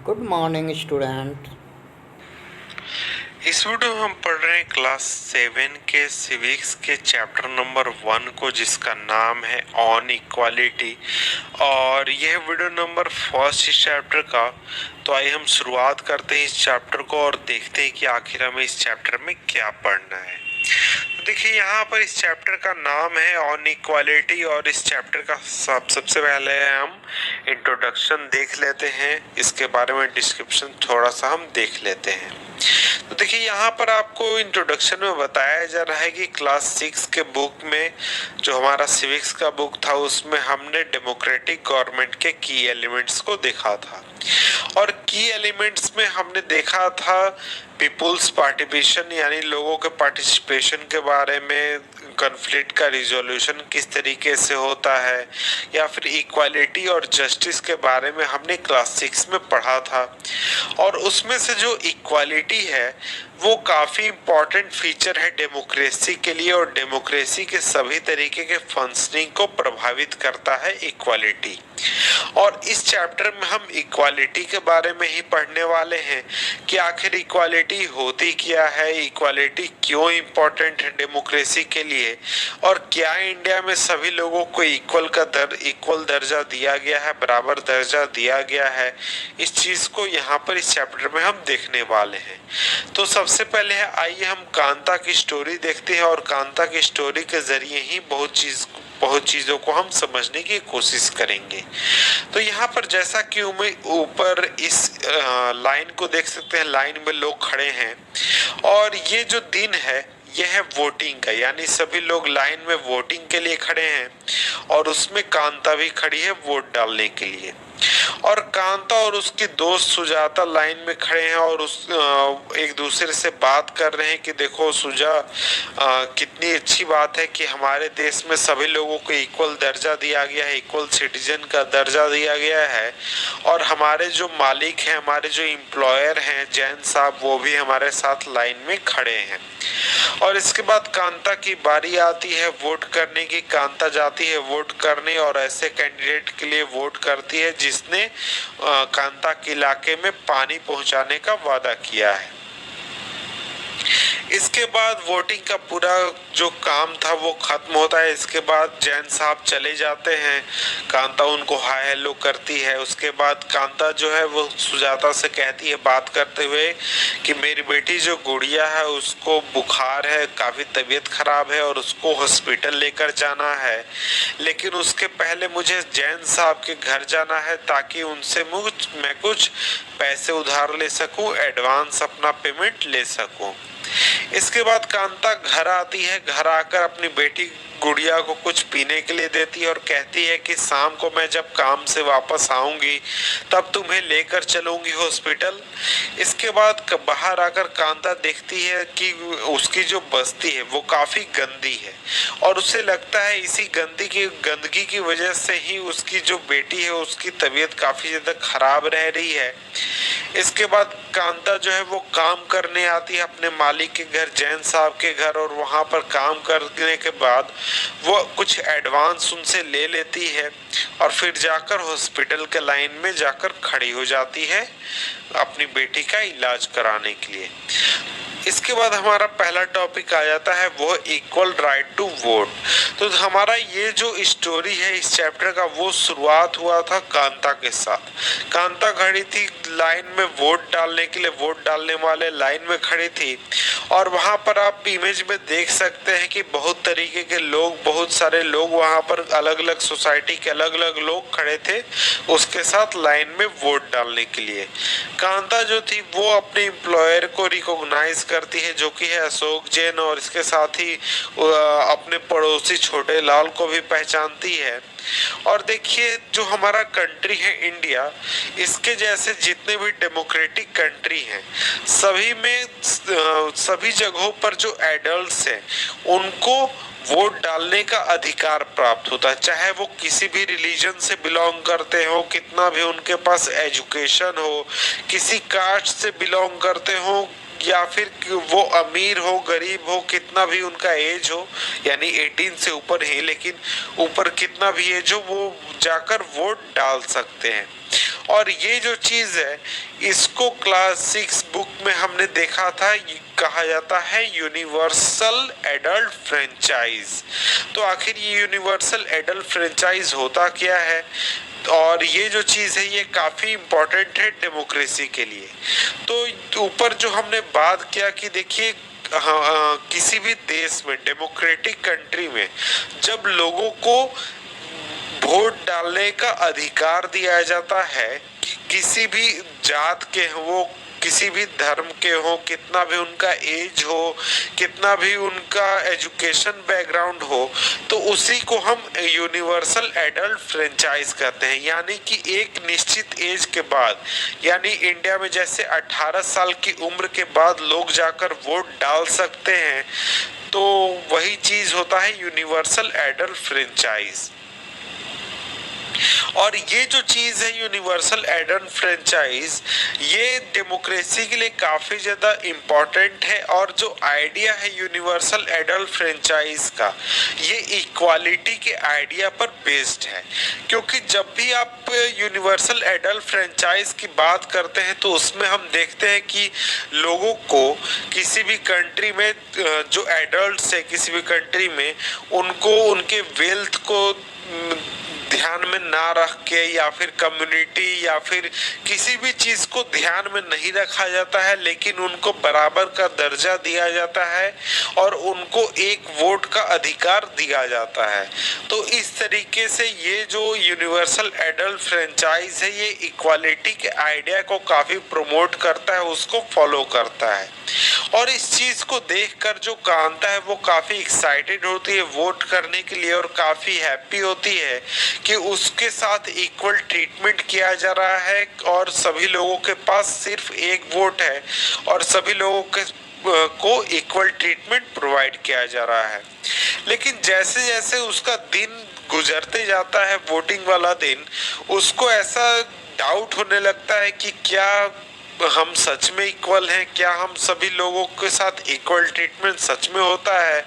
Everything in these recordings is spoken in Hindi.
Good morning student. इस वीडियो में हम पढ़ रहे हैं क्लास 7 के सिविक्स के चैप्टर नंबर 1 को, जिसका नाम है ऑन इक्वालिटी। और यह वीडियो नंबर फर्स्ट इस चैप्टर का। तो आइए हम शुरुआत करते हैं इस चैप्टर को और देखते हैं कि आखिर हमें इस चैप्टर में क्या पढ़ना है। तो देखिए, यहाँ पर इस चैप्टर का नाम है ऑन इक्वालिटी और इस चैप्टर का सबसे पहले हम इंट्रोडक्शन देख लेते हैं। इसके बारे में डिस्क्रिप्शन थोड़ा सा हम देख लेते हैं। तो देखिए, यहाँ पर आपको इंट्रोडक्शन में बताया जा रहा है कि क्लास 6 के बुक में, जो हमारा सिविक्स का बुक था, उसमें हमने डेमोक्रेटिक गवर्नमेंट के की एलिमेंट्स को देखा था। और की एलिमेंट्स में हमने देखा था पीपुल्स पार्टिसिपेशन, यानी लोगों के पार्टिसिपेशन के बारे में, कॉन्फ्लिक्ट का रिजोल्यूशन किस तरीके से होता है, या फिर इक्वालिटी और जस्टिस के बारे में हमने क्लास 6 में पढ़ा था। और उसमें से जो इक्वालिटी है वो काफ़ी इम्पॉर्टेंट फीचर है डेमोक्रेसी के लिए, और डेमोक्रेसी के सभी तरीके के फंक्शनिंग को प्रभावित करता है इक्वालिटी। और इस चैप्टर में हम इक्वालिटी के बारे में ही पढ़ने वाले हैं कि आखिर इक्वालिटी होती क्या है, इक्वालिटी क्यों इम्पोर्टेंट है डेमोक्रेसी के लिए, और क्या इंडिया में सभी लोगों को इक्वल दर्जा दिया गया है, बराबर दर्जा दिया गया है। इस चीज को यहाँ पर इस चैप्टर में हम देखने वाले हैं। तो सबसे पहले आइए हम कांता की स्टोरी देखते हैं, और कांता की स्टोरी के जरिए ही बहुत चीजों को हम समझने की कोशिश करेंगे। तो यहाँ पर जैसा कि ऊपर इस लाइन को देख सकते हैं, लाइन में लोग खड़े हैं और ये जो दिन है यह है वोटिंग का, यानी सभी लोग लाइन में वोटिंग के लिए खड़े हैं और उसमें कांता भी खड़ी है वोट डालने के लिए। और कांता और उसकी दोस्त सुजाता लाइन में खड़े हैं और एक दूसरे से बात कर रहे हैं कि देखो सुजा, कितनी अच्छी बात है कि हमारे देश में सभी लोगों को इक्वल दर्जा दिया गया है, इक्वल सिटीजन का दर्जा दिया गया है। और हमारे जो मालिक हैं, हमारे जो एम्प्लॉयर हैं जैन साहब, वो भी हमारे साथ लाइन में खड़े हैं। और इसके बाद कांता की बारी आती है वोट करने की। कांता जाती है वोट करने और ऐसे कैंडिडेट के लिए वोट करती है जिसने कांता के इलाके में पानी पहुंचाने का वादा किया है। इसके बाद वोटिंग का पूरा जो काम था वो खत्म होता है। इसके बाद जैन साहब चले जाते हैं, कांता उनको हाय हेलो करती है। उसके बाद कांता जो है वो सुजाता से कहती है बात करते हुए कि मेरी बेटी जो गुड़िया है उसको बुखार है, काफ़ी तबीयत खराब है और उसको हॉस्पिटल लेकर जाना है, लेकिन उसके पहले मुझे जैन साहब के घर जाना है ताकि उनसे मैं कुछ पैसे उधार ले सकूं, एडवांस अपना पेमेंट ले सकूं। इसके बाद कांता घर आती है, घर आकर अपनी बेटी गुड़िया को कुछ पीने के लिए देती है और कहती है कि शाम को मैं जब काम से वापस आऊंगी तब तुम्हें लेकर चलूंगी हॉस्पिटल। इसके बाद बाहर आकर कांता देखती है कि उसकी जो बस्ती है वो काफी गंदी है और उसे लगता है इसी गंदगी की वजह से ही उसकी जो बेटी है उसकी तबीयत काफी ज्यादा खराब रह रही है। इसके बाद कांता जो है वो काम करने आती है अपने मालिक के घर, जैन साहब के घर, और वहां पर काम करने के बाद वो कुछ एडवांस उनसे ले लेती है और फिर जाकर हॉस्पिटल के लाइन में जाकर खड़ी हो जाती है अपनी बेटी का इलाज कराने के लिए। इसके बाद हमारा पहला टॉपिक आ जाता है वो इक्वल राइट टू वोट। तो हमारा ये जो स्टोरी है इस चैप्टर का, वो शुरुआत हुआ था कांता के साथ। कांता खड़ी थी लाइन में वोट डालने के लिए, वोट डालने वाले लाइन में खड़ी थी और वहां पर आप इमेज में देख सकते हैं कि बहुत तरीके के लोग, बहुत सारे लोग वहां पर, अलग अलग सोसाइटी के अलग अलग लोग खड़े थे उसके साथ लाइन में वोट डालने के लिए। कांता जो थी वो अपने एम्प्लॉयर को रिकॉग्नाइज करती है जो कि है अशोक जैन, और इसके साथ ही अपने पड़ोसी छोटे लाल को भी पहचानती है। और देखिए, जो हमारा कंट्री है इंडिया, इसके जैसे जितने भी डेमोक्रेटिक कंट्री हैं सभी में सभी जगहों पर जो एडल्ट्स हैं उनको वोट डालने का अधिकार प्राप्त होता है, चाहे वो किसी भी रिलीजन से बिलोंग करते हो, कितना भी उनके पास एजुकेशन हो, किसी कास्ट से बिलोंग करते हो, या फिर वो अमीर हो गरीब हो, कितना भी उनका एज हो, यानी 18 से ऊपर है लेकिन ऊपर कितना भी एज हो, वो जाकर वोट डाल सकते हैं। और ये जो चीज़ है इसको क्लास 6 बुक में हमने देखा था, कहा जाता है यूनिवर्सल एडल्ट फ्रेंचाइज। तो आखिर ये यूनिवर्सल एडल्ट फ्रेंचाइज होता क्या है, और ये जो चीज़ है ये काफ़ी इम्पोर्टेंट है डेमोक्रेसी के लिए। तो ऊपर जो हमने बात किया कि देखिए किसी भी देश में, डेमोक्रेटिक कंट्री में, जब लोगों को वोट डालने का अधिकार दिया जाता है, किसी भी जात के हो, वो किसी भी धर्म के हो, कितना भी उनका एज हो, कितना भी उनका एजुकेशन बैकग्राउंड हो, तो उसी को हम यूनिवर्सल एडल्ट फ्रेंचाइज कहते हैं। यानी कि एक निश्चित एज के बाद, यानी इंडिया में जैसे 18 साल की उम्र के बाद लोग जाकर वोट डाल सकते हैं, तो वही चीज होता है यूनिवर्सल एडल्ट फ्रेंचाइज। और ये जो चीज है यूनिवर्सल एडल्ट फ्रेंचाइज, ये डेमोक्रेसी के लिए काफी ज्यादा इम्पोर्टेंट है। और जो आइडिया है यूनिवर्सल एडल्ट फ्रेंचाइज का, ये इक्वालिटी के आइडिया पर बेस्ड है। क्योंकि जब भी आप यूनिवर्सल एडल्ट फ्रेंचाइज की बात करते हैं तो उसमें हम देखते हैं कि लोगों को किसी भी कंट्री में, जो एडल्ट्स है किसी भी कंट्री में, उनको उनके वेल्थ को ध्यान में ना रख के, या फिर कम्युनिटी या फिर किसी भी चीज को ध्यान में नहीं रखा जाता है, लेकिन उनको बराबर का दर्जा दिया जाता है और उनको एक वोट का अधिकार दिया जाता है। तो इस तरीके से ये जो यूनिवर्सल एडल्ट फ्रेंचाइज है, ये इक्वालिटी के आइडिया को काफी प्रमोट करता है, उसको फॉलो करता है। और इस चीज को देखकर जो कांता है वो काफी एक्साइटेड होती है वोट करने के लिए, और काफी हैप्पी होती है कि उसके साथ इक्वल ट्रीटमेंट किया जा रहा है, और सभी लोगों के पास सिर्फ एक वोट है और सभी लोगों के को इक्वल ट्रीटमेंट प्रोवाइड किया जा रहा है। लेकिन जैसे जैसे उसका दिन गुजरते जाता है, वोटिंग वाला दिन, उसको ऐसा डाउट होने लगता है कि क्या हम सच में इक्वल हैं, क्या हम सभी लोगों के साथ इक्वल ट्रीटमेंट सच में होता है।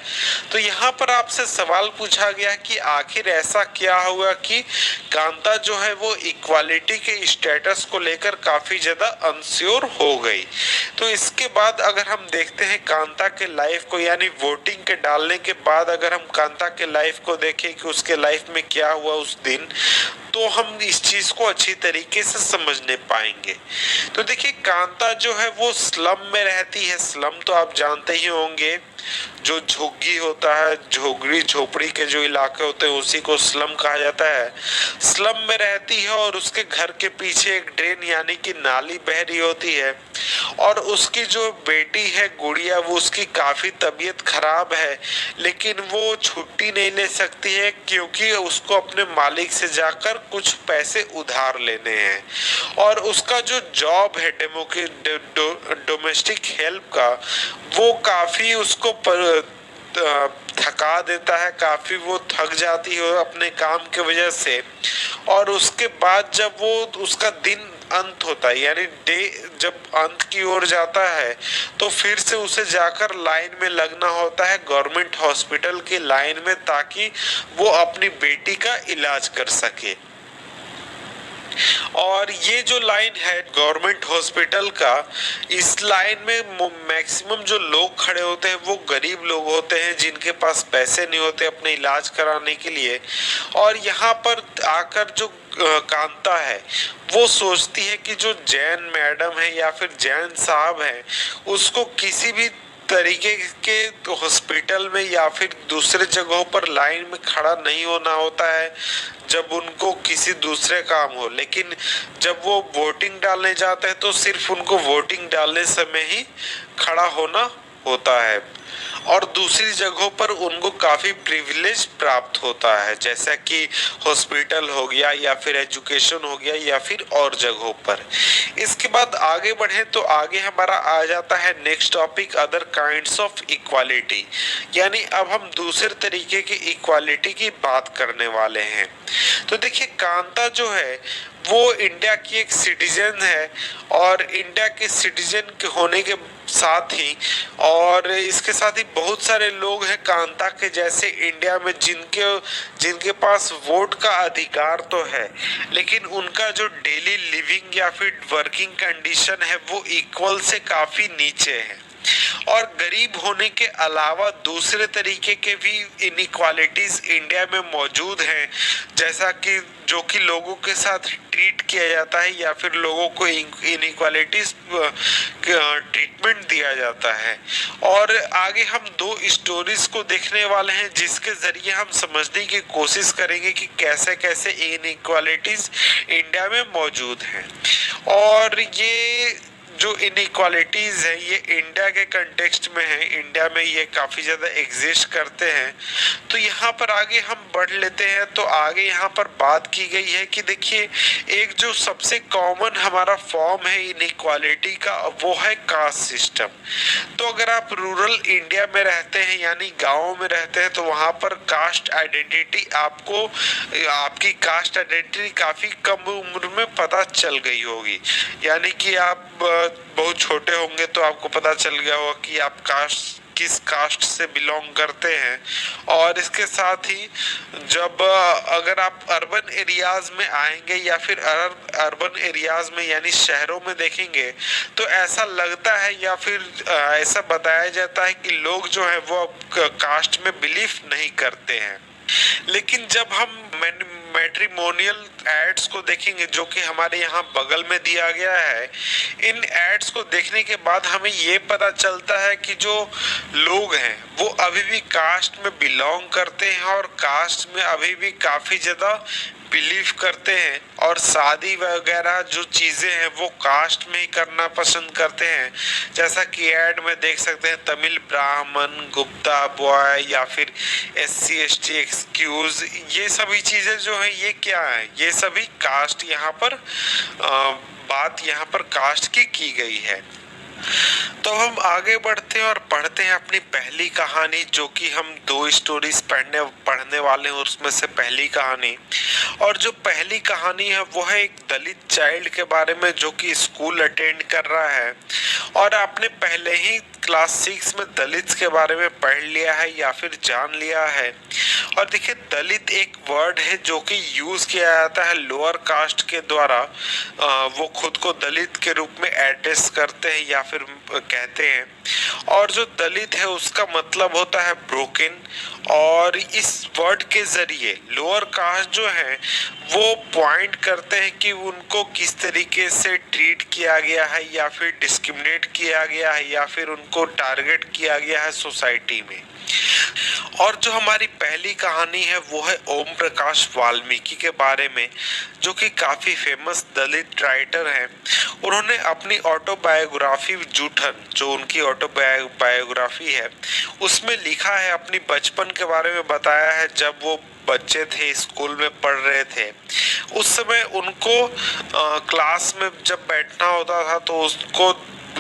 तो यहाँ पर आपसे सवाल पूछा गया कि आखिर ऐसा क्या हुआ कि कांता जो है वो इक्वालिटी के स्टेटस को लेकर काफी ज्यादा अनश्योर हो गई। तो इसके बाद अगर हम देखते हैं कांता के लाइफ को, यानी वोटिंग के डालने के बाद अगर हम कांता के लाइफ को देखें कि उसके लाइफ में क्या हुआ उस दिन, तो हम इस चीज को अच्छी तरीके से समझने पाएंगे। तो देखिए कांता जो है वो स्लम में रहती है। स्लम तो आप जानते ही होंगे, जो झुग्गी होता है, झोगड़ी झोपड़ी के जो इलाके होते हैं उसी को स्लम कहा जाता है। स्लम में रहती है और उसके घर के पीछे एक ड्रेन यानी कि नाली बह रही होती है, और उसकी जो बेटी है गुड़िया, वो उसकी काफी तबीयत खराब है, लेकिन वो छुट्टी नहीं ले सकती है क्योंकि उसको अपने मालिक से जाकर कुछ पैसे उधार लेने हैं। और उसका जो जॉब है डोमेस्टिक हेल्प का, वो काफी उसको थका देता है, काफी वो थक जाती है अपने काम की वजह से। और उसके बाद जब वो उसका दिन अंत होता है, यानी डे जब अंत की ओर जाता है, तो फिर से उसे जाकर लाइन में लगना होता है गवर्नमेंट हॉस्पिटल की लाइन में, ताकि वो अपनी बेटी का इलाज कर सके। और ये जो लाइन है गवर्नमेंट हॉस्पिटल का, इस लाइन में मैक्सिमम जो लोग खड़े होते हैं वो गरीब लोग होते हैं, जिनके पास पैसे नहीं होते अपने इलाज कराने के लिए। और यहाँ पर आकर जो कांता है वो सोचती है कि जो जैन मैडम है या फिर जैन साहब है, उसको किसी भी तरीके के हॉस्पिटल में या फिर दूसरे जगहों पर लाइन में खड़ा नहीं होना होता है जब उनको किसी दूसरे काम हो। लेकिन जब वो वोटिंग डालने जाते हैं तो सिर्फ उनको वोटिंग डालने समय ही खड़ा होना होता है, और दूसरी जगहों पर उनको काफी प्रिविलेज प्राप्त होता है, जैसा कि हॉस्पिटल हो गया या फिर एजुकेशन हो गया या फिर और जगहों पर। इसके बाद आगे बढ़े तो आगे हमारा आ जाता है next topic, other kinds of equality. यानी अब हम दूसरे तरीके की इक्वालिटी की बात करने वाले हैं। तो देखिए कांता जो है वो इंडिया की एक सिटीजन है, और इंडिया के सिटीजन के होने के साथ ही और इसके इसके साथ ही बहुत सारे लोग हैं कांता के जैसे इंडिया में जिनके पास वोट का अधिकार तो है, लेकिन उनका जो डेली लिविंग या फिर वर्किंग कंडीशन है वो इक्वल से काफी नीचे है। और गरीब होने के अलावा दूसरे तरीके के भी इनइक्वालिटीज इंडिया में मौजूद हैं, जैसा कि जो कि लोगों के साथ ट्रीट किया जाता है या फिर लोगों को इनइक्वालिटीज ट्रीटमेंट दिया जाता है। और आगे हम दो स्टोरीज को देखने वाले हैं जिसके जरिए हम समझने की कोशिश करेंगे कि कैसे कैसे इनइक्वालिटीज इंडिया में मौजूद हैं। और ये जो इनइक्वालिटीज है ये इंडिया के कंटेक्स्ट में है, इंडिया में ये काफी ज्यादा एग्जिस्ट करते हैं। तो यहाँ पर आगे हम बढ़ लेते हैं। तो आगे यहाँ पर बात की गई है कि देखिए, एक जो सबसे कॉमन हमारा फॉर्म है इनइक्वालिटी का वो है कास्ट सिस्टम। तो अगर आप रूरल इंडिया में रहते हैं यानी गाँव में रहते हैं तो वहाँ पर कास्ट आइडेंटिटी आपकी कास्ट आइडेंटिटी काफी कम उम्र में पता चल गई होगी। यानी कि आप बहुत छोटे होंगे तो आपको पता चल गया होगा कि आप किस कास्ट से बिलोंग करते हैं। और इसके साथ ही जब अगर आप अर्बन एरियाज में आएंगे या फिर अर्बन एरियाज में यानी शहरों में देखेंगे तो ऐसा लगता है या फिर ऐसा बताया जाता है कि लोग जो है वो कास्ट में बिलीव नहीं करते हैं। लेकिन जब हम मैट्रिमोनियल एड्स को देखेंगे जो कि हमारे यहाँ बगल में दिया गया है, इन एड्स को देखने के बाद हमें ये पता चलता है कि जो लोग हैं वो अभी भी कास्ट में बिलोंग करते हैं और कास्ट में अभी भी काफी ज्यादा बिलीव करते हैं और शादी वगैरह जो चीजें हैं वो कास्ट में ही करना पसंद करते हैं। जैसा कि ऐड में देख सकते हैं तमिल ब्राह्मण, गुप्ता बॉय या फिर SC ST एक्सक्यूज, ये सभी चीजें जो है ये क्या है, ये सभी कास्ट यहाँ पर बात यहाँ पर कास्ट की गई है। तो हम आगे बढ़ते हैं और पढ़ते हैं अपनी पहली कहानी, जो कि हम दो स्टोरीज पढ़ने वाले हैं उसमें से पहली कहानी। और जो पहली कहानी है वो है एक दलित चाइल्ड के बारे में जो कि स्कूल अटेंड कर रहा है। और आपने पहले ही क्लास 6 में दलित के बारे में पढ़ लिया है या फिर जान लिया है। और देखिए, दलित एक वर्ड है जो कि यूज किया जाता है लोअर कास्ट के द्वारा, वो खुद को दलित के रूप में एड्रेस करते हैं या फिर कहते हैं। और जो दलित है उसका मतलब होता है ब्रोकन। और इस वर्ड के जरिए लोअर कास्ट जो है वो पॉइंट करते हैं कि उनको किस तरीके से ट्रीट किया गया है या फिर डिस्क्रिमिनेट किया गया है या फिर उनको टारगेट किया गया है सोसाइटी में। और जो हमारी पहली कहानी है वो है ओम प्रकाश वाल्मीकि के बारे में, जो कि काफी फेमस दलित राइटर हैं। उन्होंने अपनी ऑटोबायोग्राफी जूठन, जो उनकी ऑटोबायोग्राफी है, उसमें लिखा है, अपनी बचपन के बारे में बताया है। जब वो बच्चे थे, स्कूल में पढ़ रहे थे, उस समय उनको क्लास में जब बैठना होता था तो उसको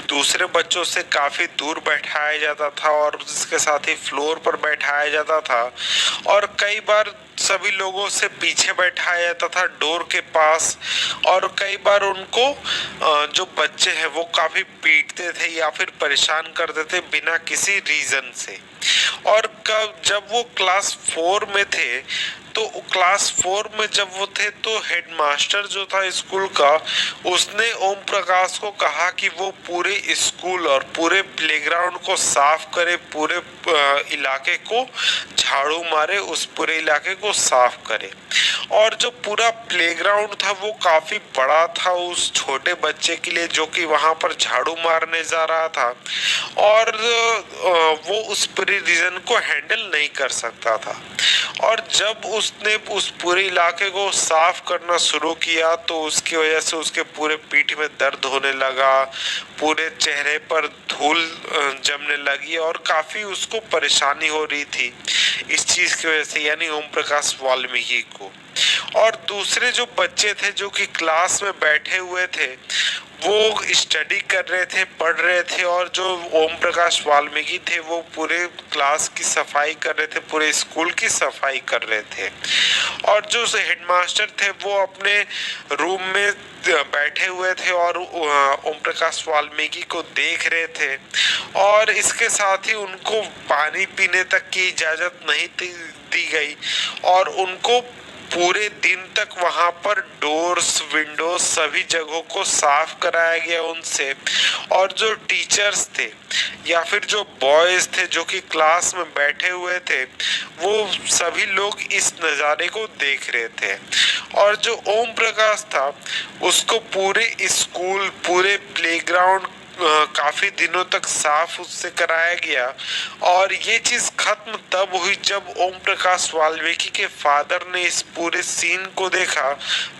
दूसरे बच्चों से काफी दूर बैठाया जाता था और उसके साथ ही फ्लोर पर बैठाया जाता था। और कई बार सभी लोगों से पीछे बैठाया जाता था डोर के पास। और कई बार उनको जो बच्चे हैं वो काफी पीटते थे या फिर परेशान करते थे बिना किसी रीजन से। और जब वो क्लास 4 में थे तो क्लास 4 में जब वो थे तो हेडमास्टर जो था स्कूल का, उसने ओम प्रकाश को कहा कि वो पूरे स्कूल और पूरे प्लेग्राउंड को साफ करे, पूरे इलाके को झाड़ू मारे, उस पूरे इलाके को साफ करे। और जो पूरा प्लेग्राउंड था वो काफी बड़ा था उस छोटे बच्चे के लिए जो कि वहां पर झाड़ू मारने जा रहा था। और वो उस पूरे रीजन को हैंडल नहीं कर सकता था। और जब उसने उस पूरे इलाके को साफ करना शुरू किया तो उसकी वजह से उसके पूरे पीठ में दर्द होने लगा, पूरे चेहरे पर धूल जमने लगी और काफी उसको परेशानी हो रही थी इस चीज की वजह से, यानी ओम प्रकाश वाल्मीकि को। और दूसरे जो बच्चे थे जो कि क्लास में बैठे हुए थे वो स्टडी कर रहे थे, पढ़ रहे थे, और जो ओम प्रकाश वाल्मीकि थे वो पूरे क्लास की सफाई कर रहे थे, पूरे स्कूल की सफाई कर रहे थे। और जो हेडमास्टर थे वो अपने रूम में बैठे हुए थे और ओम प्रकाश वाल्मीकि को देख रहे थे, और इसके साथ ही उनको पानी पीने तक की इजाजत नहीं दी गई, और उनको पूरे दिन तक वहां पर डोर्स, विंडोज सभी जगहों को साफ कराया गया उनसे। और जो टीचर्स थे या फिर जो बॉयज थे जो कि क्लास में बैठे हुए थे, वो सभी लोग इस नज़ारे को देख रहे थे। और जो ओम प्रकाश था उसको पूरे स्कूल, पूरे प्लेग्राउंड काफी दिनों तक साफ उससे कराया गया। और ये चीज खत्म तब हुई जब ओम प्रकाश वाल्मीकि के फादर ने इस पूरे सीन को देखा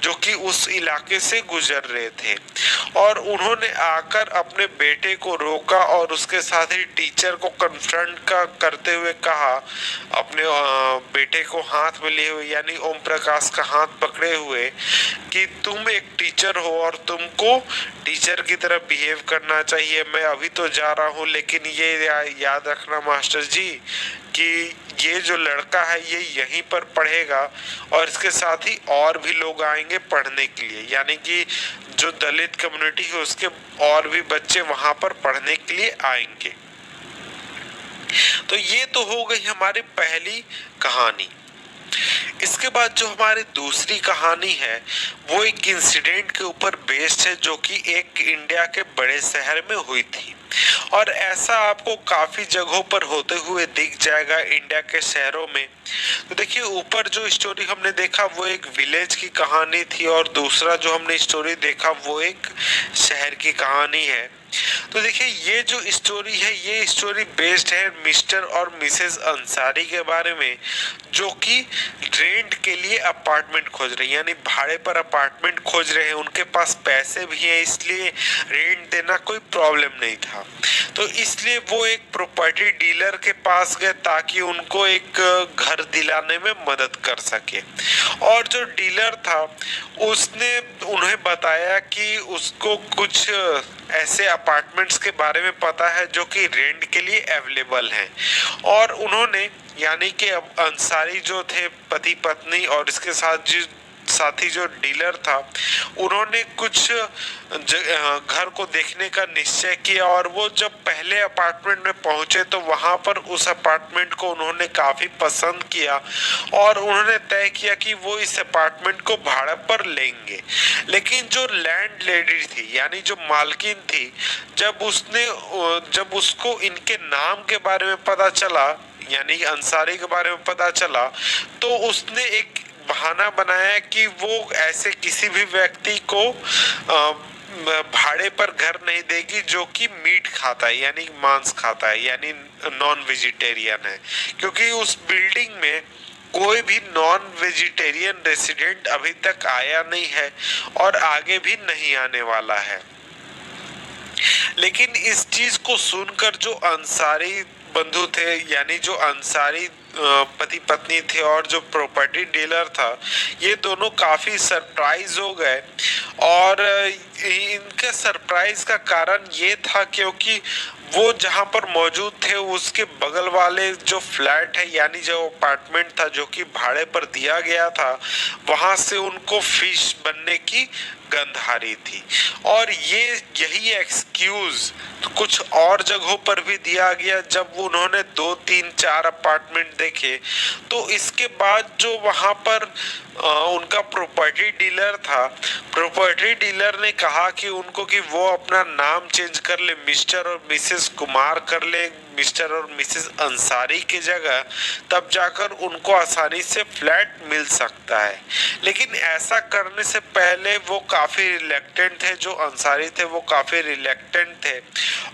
जो कि उस इलाके से गुजर रहे थे, और उन्होंने आकर अपने बेटे को रोका और उसके साथ ही टीचर को कन्फ्रंट करते हुए कहा, अपने बेटे को हाथ में लिए हुए यानी ओम प्रकाश का हाथ पकड़े हुए, कि तुम एक टीचर हो और तुमको टीचर की तरह बिहेव करना चाहिए। मैं अभी तो जा रहा हूँ, लेकिन ये याद रखना मास्टर जी कि ये जो लड़का है ये यहीं पर पढ़ेगा, और इसके साथ ही और भी लोग आएंगे पढ़ने के लिए, यानी कि जो दलित कम्युनिटी है उसके और भी बच्चे वहां पर पढ़ने के लिए आएंगे। तो ये तो हो गई हमारी पहली कहानी। इसके बाद जो हमारी दूसरी कहानी है वो एक इंसिडेंट के ऊपर बेस्ड है जो कि एक इंडिया के बड़े शहर में हुई थी, और ऐसा आपको काफी जगहों पर होते हुए दिख जाएगा इंडिया के शहरों में। तो देखिए, ऊपर जो स्टोरी हमने देखा वो एक विलेज की कहानी थी, और दूसरा जो हमने स्टोरी देखा वो एक शहर की कहानी है। तो देखिए, ये जो स्टोरी है ये स्टोरी बेस्ड है मिस्टर और मिसेस अंसारी के बारे में, जो कि रेंट के लिए अपार्टमेंट खोज रहे हैं, यानी भाड़े पर अपार्टमेंट खोज रहे हैं। उनके पास पैसे भी हैं, इसलिए रेंट देना कोई प्रॉब्लम नहीं था। तो इसलिए वो एक प्रॉपर्टी डीलर के पास गए ताकि उनको एक घर दिलाने में मदद कर सके। और जो डीलर था उसने उन्हें बताया कि उसको कुछ ऐसे अपार्टमेंट्स के बारे में पता है जो कि रेंट के लिए अवेलेबल हैं। और उन्होंने, यानी कि अब अंसारी जो थे पति पत्नी और इसके साथ साथी जो डीलर था, उन्होंने कुछ घर को देखने का निश्चय किया। और वो जब पहले अपार्टमेंट में पहुंचे तो वहां पर उस अपार्टमेंट को उन्होंने काफी पसंद किया, और उन्होंने तय किया कि वो इस अपार्टमेंट को भाड़े पर लेंगे। लेकिन जो लैंड लेडी थी, यानी जो मालकिन थी, जब उसको इनके नाम के बारे में पता चला, यानी अंसारी के बारे में पता चला, तो उसने एक बहाना बनाया कि वो ऐसे किसी भी व्यक्ति को भाड़े पर घर नहीं देगी जो कि मीट खाता है, यानी मांस खाता है, यानी नॉन वेजिटेरियन है, क्योंकि उस बिल्डिंग में कोई भी नॉन वेजिटेरियन रेसिडेंट अभी तक आया नहीं है और आगे भी नहीं आने वाला है। लेकिन इस चीज को सुनकर जो अंसारी बंधु थे, यानी जो अंसारी पति पत्नी थे और जो प्रॉपर्टी डीलर था, ये दोनों काफी सरप्राइज हो गए। और इनके सरप्राइज का कारण ये था क्योंकि वो जहां पर मौजूद थे उसके बगल वाले जो फ्लैट है, यानी जो अपार्टमेंट था जो कि भाड़े पर दिया गया था, वहां से उनको फिश बनने की गंध आ रही थी। और यही एक्सक्यूज कुछ और जगहों पर भी दिया गया। जब उन्होंने 2, 3, 4 अपार्टमेंट देखे, तो इसके बाद जो वहां पर उनका प्रॉपर्टी डीलर था, प्रॉपर्टी डीलर ने कहा कि उनको कि वो अपना नाम चेंज कर ले, मिस्टर और मिसेस कुमार कर ले, मिस्टर और मिसेस अंसारी की जगह, तब जाकर उनको आसानी से फ्लैट मिल सकता है। लेकिन ऐसा करने से पहले वो काफी रिलेक्टेंट थे, जो अंसारी थे वो काफी रिलेक्टेंट थे,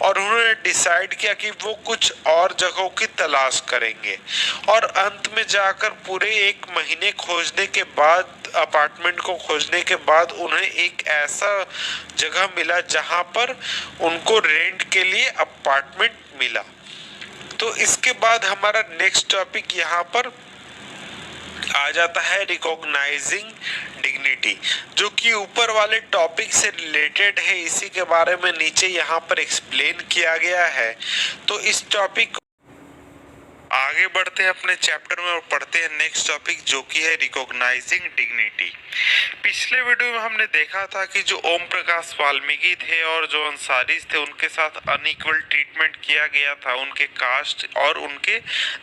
और उन्होंने डिसाइड किया कि वो कुछ और जगहों की तलाश करेंगे। और अंत में जाकर पूरे 1 महीने खोजने के बाद, अपार्टमेंट को खोजने के बाद, उन्हें एक ऐसा जगह मिला जहां पर उनको रेंट के लिए अपार्टमेंट मिला। तो इसके बाद हमारा नेक्स्ट टॉपिक यहाँ पर आ जाता है रिकॉग्नाइजिंग डिग्निटी, जो कि ऊपर वाले टॉपिक से रिलेटेड है। इसी के बारे में नीचे यहाँ पर एक्सप्लेन किया गया है। तो इस टॉपिक आगे बढ़ते हैं अपने चैप्टर में और पढ़ते हैं नेक्स्ट टॉपिक, जो कि है रिकॉग्नाइजिंग डिग्निटी। पिछले वीडियो में हमने देखा था कि जो ओम प्रकाश वाल्मीकि थे और जो अंसारी थे, उनके साथ अनइक्वल ट्रीटमेंट किया गया था उनके कास्ट और उनके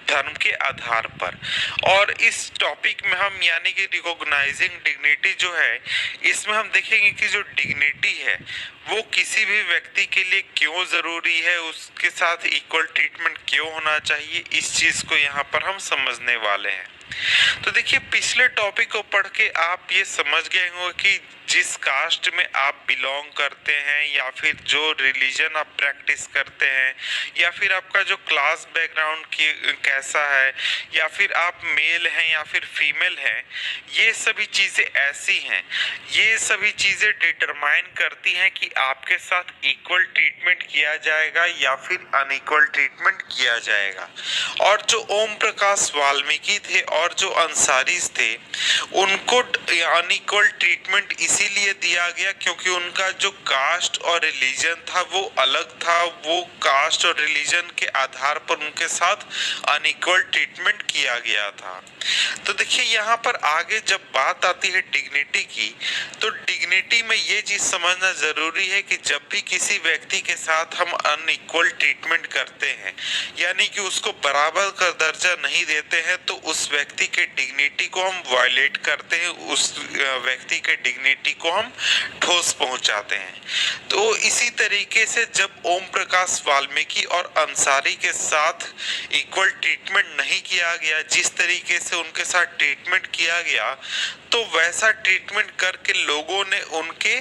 धर्म के आधार पर। और इस टॉपिक में हम यानी कि रिकॉग्नाइजिंग डिग्निटी जो है, इसमें हम देखेंगे कि जो डिग्निटी है वो किसी भी व्यक्ति के लिए क्यों जरूरी है, उसके साथ इक्वल ट्रीटमेंट क्यों होना चाहिए, इस चीज को यहाँ पर हम समझने वाले हैं। तो देखिए, पिछले टॉपिक को पढ़ के आप ये समझ गए होंगे कि जिस कास्ट में आप बिलोंग करते हैं या फिर जो रिलीजन आप प्रैक्टिस करते हैं या फिर आपका जो क्लास बैकग्राउंड कैसा है या फिर आप मेल हैं या फिर फीमेल हैं, ये सभी चीज़ें ऐसी हैं, ये सभी चीज़ें डिटरमाइन करती हैं कि आपके साथ इक्वल ट्रीटमेंट किया जाएगा या फिर अनइक्वल ट्रीटमेंट किया जाएगा। और जो ओम प्रकाश वाल्मीकि थे और जो अंसारी थे, उनको अनइक्वल ट्रीटमेंट इसीलिए दिया गया क्योंकि उनका जो कास्ट और रिलीजन था वो अलग था। वो कास्ट और रिलीजन के आधार पर उनके साथ अनइक्वल ट्रीटमेंट किया गया था। तो देखिए, यहाँ पर आगे जब बात आती है डिग्निटी की, तो डिग्निटी में ये चीज समझना जरूरी है कि जब भी किसी व्यक्ति के साथ हम अनइक्वल ट्रीटमेंट करते हैं यानी कि उसको बराबर का दर्जा नहीं देते हैं, तो उस व्यक्ति के डिग्निटी को हम वायलेट करते हैं, उस व्यक्ति के डिग्निटी को हम ठोस पहुंचाते हैं। तो इसी तरीके से जब ओम प्रकाश वाल्मीकि और अंसारी के साथ इक्वल ट्रीटमेंट नहीं किया गया, जिस तरीके से उनके साथ ट्रीटमेंट किया गया, तो वैसा ट्रीटमेंट करके लोगों ने उनके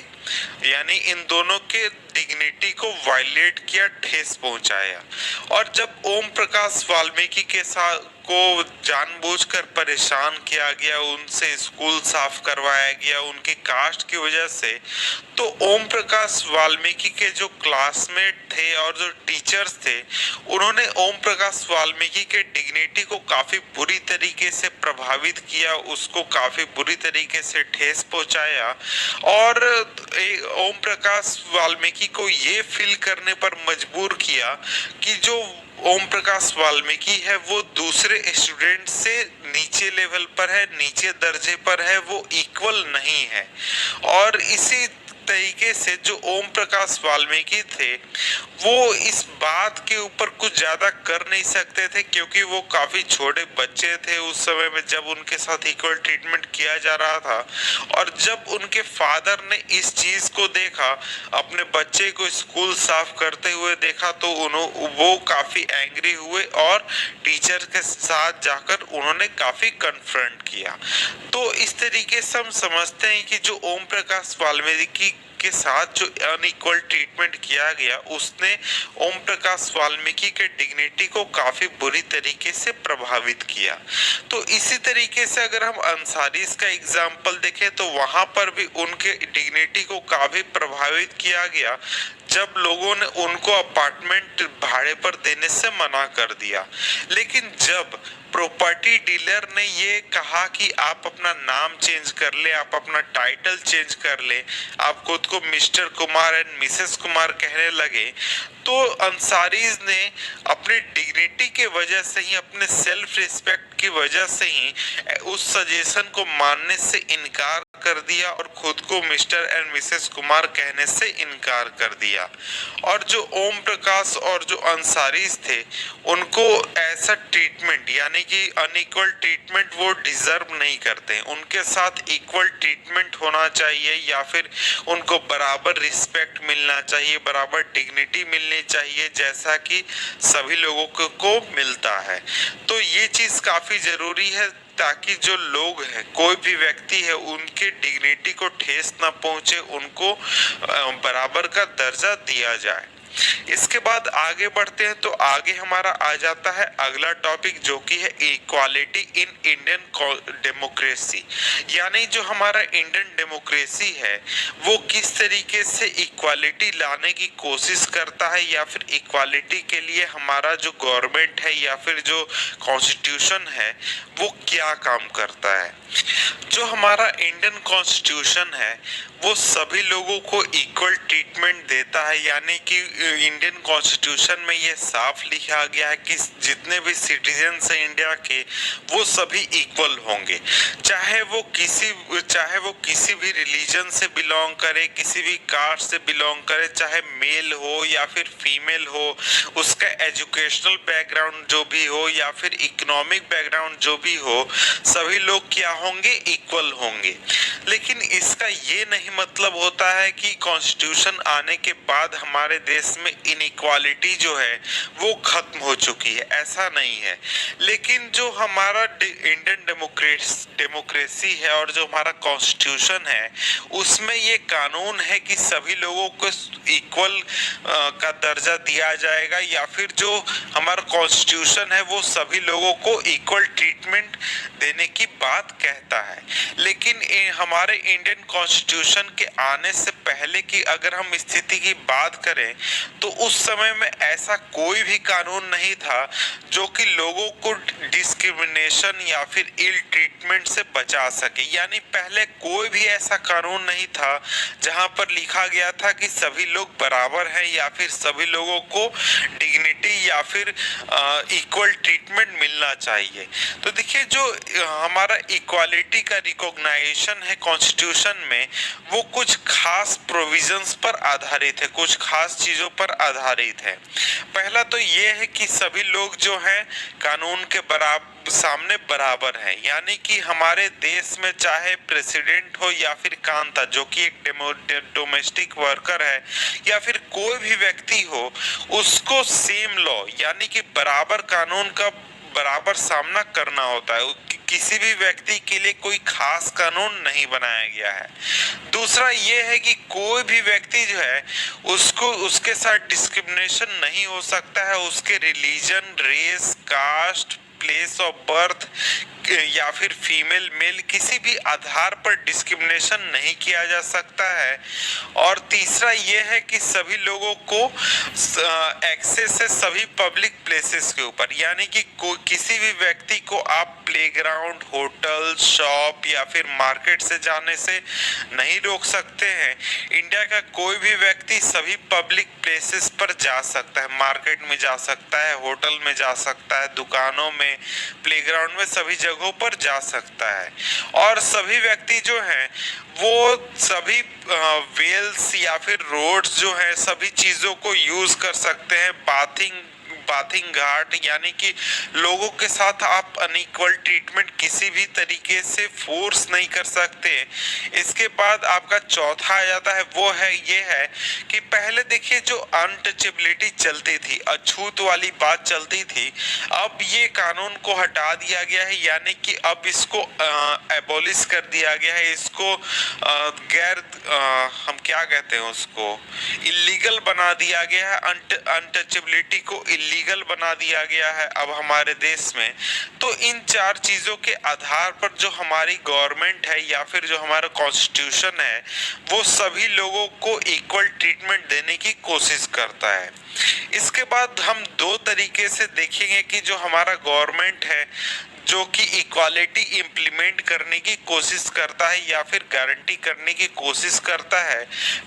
यानी इन दोनों के डिग्निटी को वायलेट किया, ठेस पहुंचाया। और जब ओम प्रकाश वाल्मीकि के साथ को जानबूझकर परेशान किया गया, उनसे स्कूल साफ करवाया गया उनकी कास्ट की वजह से, तो ओम प्रकाश वाल्मीकि के जो क्लासमेट थे और जो टीचर्स थे, उन्होंने ओम प्रकाश वाल्मीकि के डिग्निटी को काफी बुरी तरीके से प्रभावित किया, उसको काफी बुरी तरीके से ठेस पहुंचाया। और ओम प्रकाश वाल्मीकि को ये फील करने पर मजबूर किया कि जो ओम प्रकाश वाल्मीकि है वो दूसरे स्टूडेंट से नीचे लेवल पर है, नीचे दर्जे पर है, वो इक्वल नहीं है। और इसी तरीके से जो ओम प्रकाश वाल्मीकि थे, वो इस बात के ऊपर कुछ ज्यादा कर नहीं सकते थे क्योंकि वो काफी छोटे बच्चे थे उस समय में जब उनके साथ इक्वल ट्रीटमेंट किया जा रहा था। और जब उनके फादर ने इस चीज को देखा, अपने बच्चे को स्कूल साफ करते हुए देखा, तो वो काफी एंग्री हुए और टीचर के साथ जाकर उन्होंने काफी कन्फ्रंट किया। तो इस तरीके से हम समझते हैं कि जो ओम प्रकाश वाल्मीकि के साथ जो अनइक्वल ट्रीटमेंट किया गया, उसने ओम प्रकाश वाल्मीकि के डिग्निटी को काफी बुरी तरीके से प्रभावित किया। तो इसी तरीके से अगर हम अंसारीज का एग्जाम्पल देखें, तो वहां पर भी उनके डिग्निटी को काफी प्रभावित किया गया जब लोगों ने उनको अपार्टमेंट भाड़े पर देने से मना कर दिया। लेकिन जब प्रॉपर्टी डीलर ने ये कहा कि आप अपना नाम चेंज कर ले, आप अपना टाइटल चेंज कर ले, आप खुद को mister Kumar and Mrs Kumar कहने लगे, तो अंसारीज ने अपनी डिग्निटी के वजह से ही, अपने सेल्फ रिस्पेक्ट की वजह से ही उस सजेशन को मानने से इनकार कर दिया और खुद को मिस्टर एंड मिसेस कुमार कहने से इनकार कर दिया। और जो ओम प्रकाश और जो अंसारीज थे, उनको ऐसा ट्रीटमेंट यानी कि अनइक्वल ट्रीटमेंट वो डिजर्व नहीं करते। उनके साथ इक्वल ट्रीटमेंट होना चाहिए या फिर उनको बराबर रिस्पेक्ट मिलना चाहिए, बराबर डिग्निटी मिलनी चाहिए जैसा कि सभी लोगों को मिलता है। तो ये चीज काफी जरूरी है ताकि जो लोग हैं, कोई भी व्यक्ति है, उनके डिग्निटी को ठेस ना पहुंचे, उनको बराबर का दर्जा दिया जाए। इसके बाद आगे बढ़ते हैं तो आगे हमारा आ जाता है अगला टॉपिक जो कि है इक्वालिटी इन इंडियन डेमोक्रेसी, यानी जो हमारा इंडियन डेमोक्रेसी है वो किस तरीके से इक्वालिटी लाने की कोशिश करता है, या फिर इक्वालिटी के लिए हमारा जो गवर्नमेंट है या फिर जो कॉन्स्टिट्यूशन है वो क्या काम करता है। जो हमारा इंडियन कॉन्स्टिट्यूशन है वो सभी लोगों को इक्वल ट्रीटमेंट देता है, यानी कि इंडियन कॉन्स्टिट्यूशन में ये साफ लिखा गया है कि जितने भी सिटीजन्स हैं इंडिया के वो सभी इक्वल होंगे, चाहे वो किसी भी रिलीजन से बिलोंग करे, किसी भी कास्ट से बिलोंग करे, चाहे मेल हो या फिर फीमेल हो, उसका एजुकेशनल बैकग्राउंड जो भी हो या फिर इकोनॉमिक बैकग्राउंड जो भी हो, सभी लोग क्या होंगे, इक्वल होंगे। लेकिन इसका ये नहीं मतलब होता है कि कॉन्स्टिट्यूशन आने के बाद हमारे देश में इनइक्वालिटी जो है वो खत्म हो चुकी है, ऐसा नहीं है। लेकिन जो हमारा इंडियन डेमोक्रेसी है और जो हमारा कॉन्स्टिट्यूशन है उसमें ये कानून है कि सभी लोगों को इक्वल का दर्जा दिया जाएगा, या फिर जो हमारा कॉन्स्टिट्यूशन है वो सभी लोगों को इक्वल ट्रीटमेंट देने की बात कहता है। लेकिन हमारे इंडियन कॉन्स्टिट्यूशन के आने से पहले की अगर हम स्थिति की बात करें तो उस समय में ऐसा कोई भी कानून नहीं था जो कि लोगों को डिस्क्रिमिनेशन या फिर इल ट्रीटमेंट से बचा सके, यानी पहले कोई भी ऐसा कानून नहीं था जहां पर लिखा गया था कि सभी लोग बराबर हैं या फिर सभी लोगों को डिग्निटी या फिर इक्वल ट्रीटमेंट मिलना चाहिए। तो देखिए जो हमारा इक्वालिटी का रिकॉग्नाइजेशन है कॉन्स्टिट्यूशन में वो कुछ खास प्रोविजंस पर आधारित है, कुछ खास चीजों पर आधारित है। पहला तो ये है कि सभी लोग जो हैं कानून के सामने बराबर हैं, यानी कि हमारे देश में चाहे प्रेसिडेंट हो या फिर कांता जो कि एक डोमेस्टिक वर्कर है या फिर कोई भी व्यक्ति हो, उसको सेम लॉ यानी कि बराबर कानून का बराबर सामना करना होता है। किसी भी व्यक्ति के लिए कोई खास कानून नहीं बनाया गया है। दूसरा ये है कि कोई भी व्यक्ति जो है उसको उसके साथ डिस्क्रिमिनेशन नहीं हो सकता है, उसके religion, race, caste, place of birth या फिर फीमेल मेल किसी भी आधार पर डिस्क्रिमिनेशन नहीं किया जा सकता है। और तीसरा ये है कि सभी लोगों को एक्सेस है सभी पब्लिक प्लेसेस के ऊपर, यानी कि किसी भी व्यक्ति को आप प्लेग्राउंड, होटल, शॉप या फिर मार्केट से जाने से नहीं रोक सकते हैं। इंडिया का कोई भी व्यक्ति सभी पब्लिक प्लेसेस पर जा सकता है, मार्केट में जा सकता है, होटल में जा सकता है, दुकानों में, प्लेग्राउंड में, सभी जगहों पर जा सकता है। और सभी व्यक्ति जो हैं वो सभी वेल्स या फिर रोड्स जो है सभी चीजों को यूज कर सकते हैं। बाथिंग घाट, यानी कि लोगों के साथ आप अनइक्वल ट्रीटमेंट किसी भी तरीके से फोर्स नहीं कर सकते। इसके बाद आपका चौथा आ जाता है वो है ये है कि पहले देखिए जो अनटचेबिलिटी चलती थी, अछूत वाली बात चलती थी, अब ये कानून को हटा दिया गया है, यानी कि अब इसको एबॉलिश कर दिया गया है, इसको हम क्या कहते हैं उसको इलीगल बना दिया गया है। अनटचेबिलिटी को इलीगल बना दिया गया है अब हमारे देश में। तो इन चार चीजों के आधार पर जो हमारी गवर्नमेंट है या फिर जो हमारा कॉन्स्टिट्यूशन है वो सभी लोगों को इक्वल ट्रीटमेंट देने की कोशिश करता है। इसके बाद हम दो तरीके से देखेंगे कि जो हमारा गवर्नमेंट है जो कि इक्वालिटी इम्प्लीमेंट करने की कोशिश करता है या फिर गारंटी करने की कोशिश करता है।